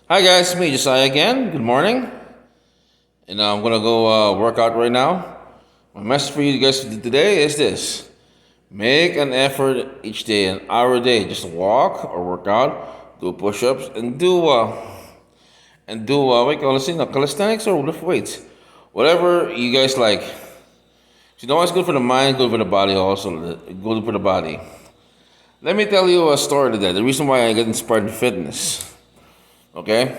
Hi guys, me Josiah again. Good morning, and I'm gonna go work out right now. My message for you guys today is this: make an effort each day, an hour a day. Just walk or work out, do push-ups, and do what you call it, calisthenics or lift weights, whatever you guys like. You know what's good for the mind, good for the body, also good for the body. Let me tell you a story today. The reason why I got inspired in fitness. Okay.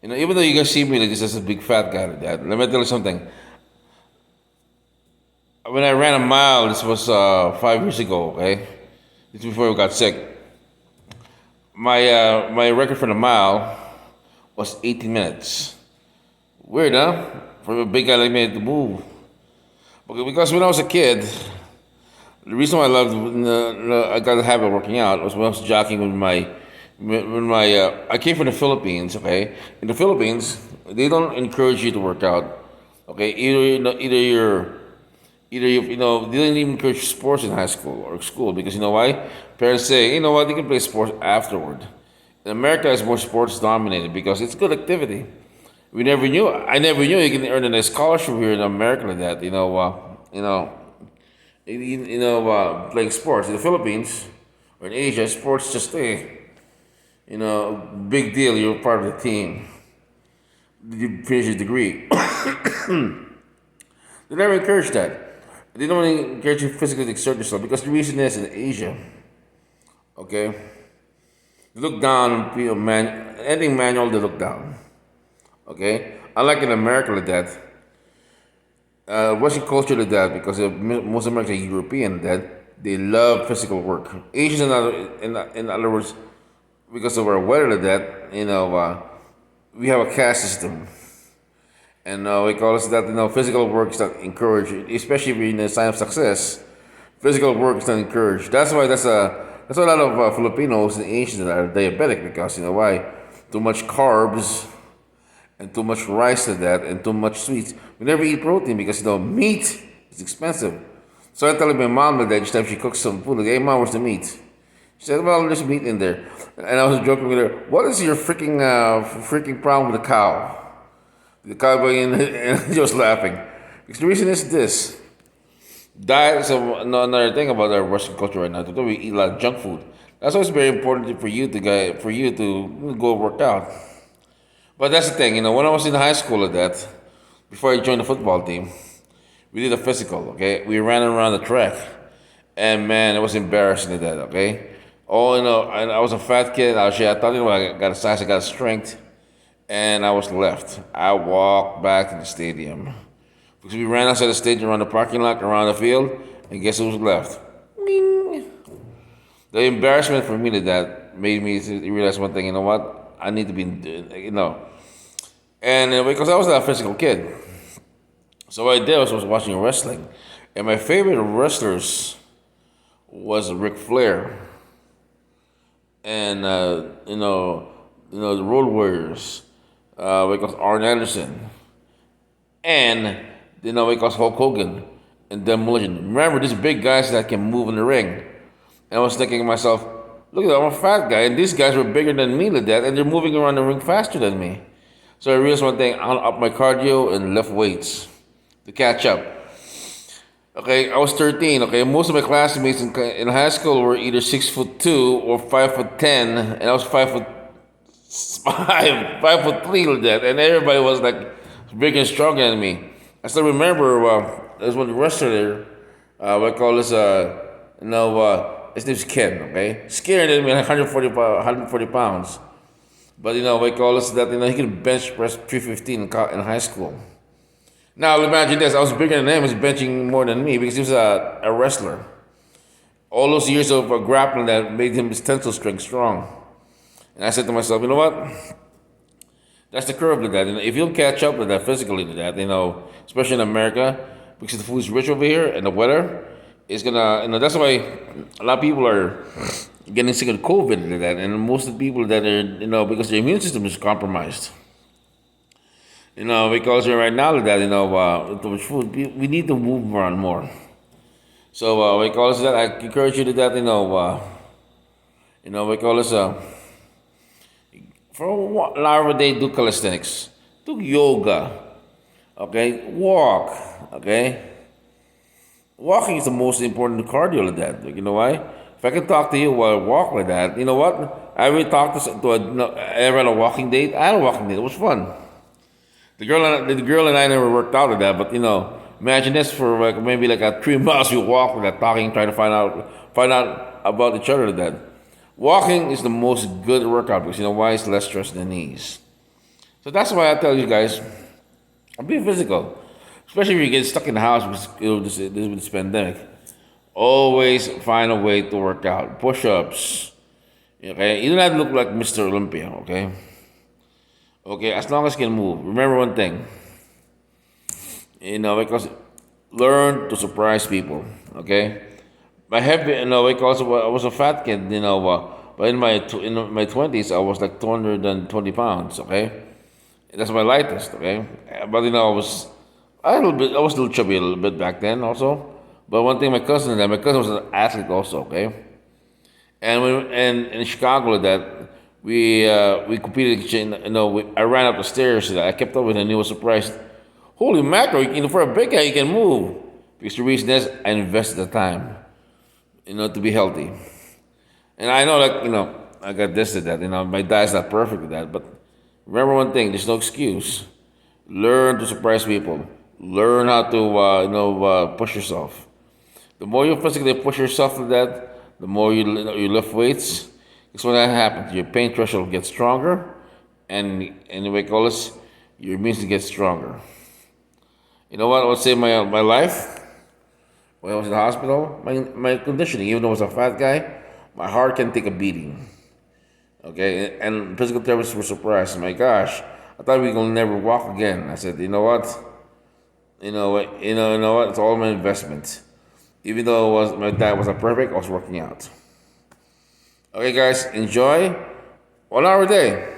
Even though you guys see me like this as a big fat guy like that, let me tell you something. When I ran a mile, this was 5 years ago, okay? This before I got sick. My record for the mile was 18 minutes. Weird, huh? For a big guy like me to move. Because when I was a kid, the reason why I loved, I got the habit of working out was when I was jogging with I came from the Philippines, okay? In the Philippines, they don't encourage you to work out, okay? They didn't even encourage sports in high school or school because you know why? Parents say, you know what, you can play sports afterward. In America, it's more sports dominated because it's good activity. I never knew you can earn a scholarship here in America like that. Playing sports in the Philippines or in Asia, sports just big deal. You're part of the team. You finish your degree. They never encourage that. They don't encourage you physically to exert yourself because the reason is in Asia, okay, they look down on anything manual, they look down, okay. Unlike in America like that, Western culture like that because most Americans are European that they love physical work. Asians, in other words, because of our weather like that, we have a caste system. And we call it that physical work is not encouraged, especially if you're in a sign of success. Physical work is not encouraged. That's why a lot of Filipinos and Asians that are diabetic because you know why? Too much carbs and too much rice to that and too much sweets. We never eat protein because meat is expensive. So I tell my mom that each time she cooks some food, like, hey mom, where's the meat? She said, well, there's meat in there. And I was joking with her, what is your freaking problem with the cow? The cowboy and just laughing. Because the reason is this. Diet is another thing about our Western culture right now. Today we eat a lot of junk food. That's why it's very important for you to go work out. But that's the thing, when I was in high school at that, before I joined the football team, we did a physical, okay? We ran around the track. And man, it was embarrassing at that, okay? Oh, and I was a fat kid. I thought, I got a size, I got a strength and I was left. I walked back to the stadium because we ran outside the stadium, around the parking lot, around the field, and guess who was left? Bing. The embarrassment for me that made me realize one thing. You know what? I need to be, and because I was a physical kid, so what I did was watching wrestling, and my favorite wrestlers was Ric Flair, and the Road Warriors, because Arn Anderson, and because Hulk Hogan and Demolition. Remember, these big guys that can move in the ring. And I was thinking to myself, look at that, I'm a fat guy, and these guys were bigger than me like that, and they're moving around the ring faster than me. So I realized one thing, I'll up my cardio and lift weights to catch up. Okay, I was 13. Okay, most of my classmates in high school were either 6'2" or 5'10", and I was 5'3" like that, and everybody was like big and stronger than me. I still remember there's one wrestler there. We call this his name's Ken. Okay, scarier than me, like 140 pounds. But we call this that he could bench press 315 in high school. Now imagine this: I was bigger than him. He was benching more than me because he was a wrestler. All those years of grappling that made his tensile strength strong. And I said to myself, you know what? That's the curve to that. If you'll catch up with that physically to that, especially in America, because the food's rich over here and the weather is gonna, that's why a lot of people are getting sick of COVID to that, and most of the people that are, because their immune system is compromised. Because right now that, too much food, we need to move around more. So because I encourage you to that, because For an hour a day, do calisthenics, do yoga, okay, walk, okay. Walking is the most important cardio of that. Like, you know why? If I can talk to you while I walk like that, you know what? I will talk to a, no, ever on a walking date. I had a walking date. It was fun. The girl and I never worked out with that, but imagine this for like maybe like a 3 miles we walk with that talking, trying to find out about each other. That walking is the most good workout because you know why? It's less stress than ease. So that's why I tell you guys, be physical, especially if you get stuck in the house with this pandemic. Always find a way to work out. Push-ups. Okay, you do not look like Mr. Olympia. Okay, okay. As long as you can move. Remember one thing. Because learn to surprise people. Okay, because I was a fat kid. But in my 20s, I was like 220 pounds. Okay, that's my lightest. Okay, but I was a little chubby a little bit back then also. But one thing, my cousin was an athlete also. Okay, and in Chicago that we competed. I ran up the stairs. I kept up with him, and he was surprised. Holy mackerel! For a big guy, you can move. Because the reason is I invested the time, to be healthy. And I know, like I got this to that. My diet's not perfect with that, but remember one thing: there's no excuse. Learn to surprise people. Learn how to push yourself. The more you physically push yourself to that, the more you lift weights. It's when that happens. Your pain threshold gets stronger, and the way call this, your immunity gets stronger. You know what? I would say my life when I was in the hospital, my conditioning, even though I was a fat guy, my heart can take a beating. Okay, and physical therapists were surprised. My gosh, I thought we were gonna never walk again. I said, you know what? You know what? It's all my investment. Even though my diet wasn't perfect, I was working out. Okay, guys, enjoy 1 hour a day.